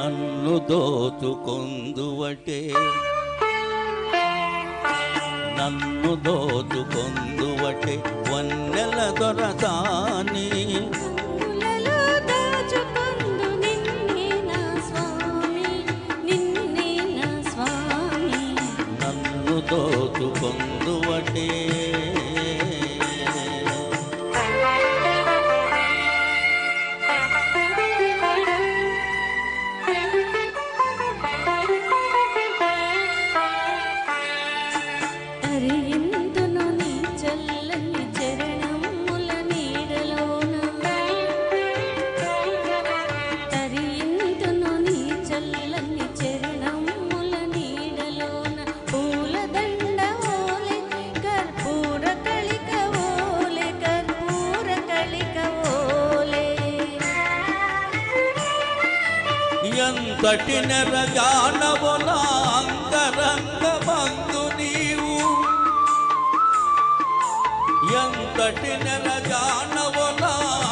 నన్ను దోచుకొందువటే నన్ను దోచుకొందువటే వన్నెల దొరసాని నన్ను దోచుకొందువటే ఎంతటి నెరజానవుల అంతరంగ బంధు నీవు ఎంతటి నెరజానవుల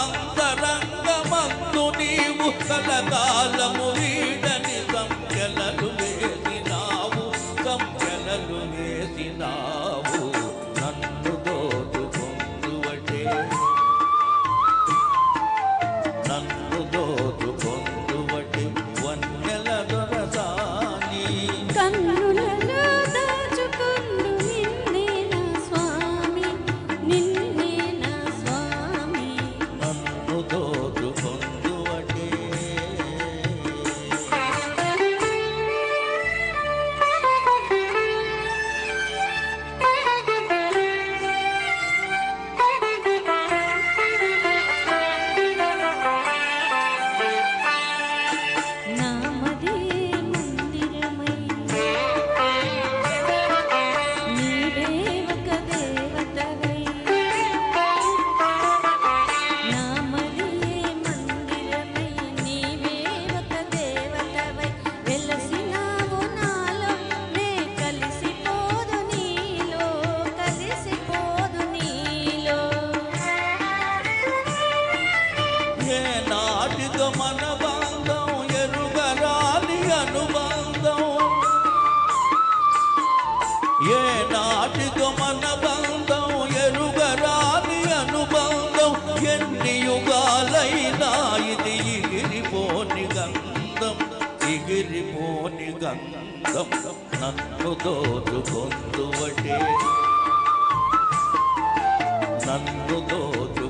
అంతరంగ బంధు నీవు కలకాలము వీడని సంఖ్యలలు వేసినావు సంఖ్యలలు వేసినావు నన్ను దోచుకొందువటే నన్ను దోచుకొందువటే వన్నెల దొరసాని కన్నులలో దాచుకొందు నిన్నే నా స్వామి నిన్నే నా స్వామి నన్ను దోచుకొందువటే ఏనాటిదో మన బంధం ఎరుగరాని అనుబంధం ఏనాటిదో మన బంధం ఎరుగరాని అనుబంధం ఎన్ని యుగాలైనా ఇది ఎగిరిపోని గంధం ఎగిరిపోని గంధం నన్ను దోచుకొందువటే నన్ను దోచు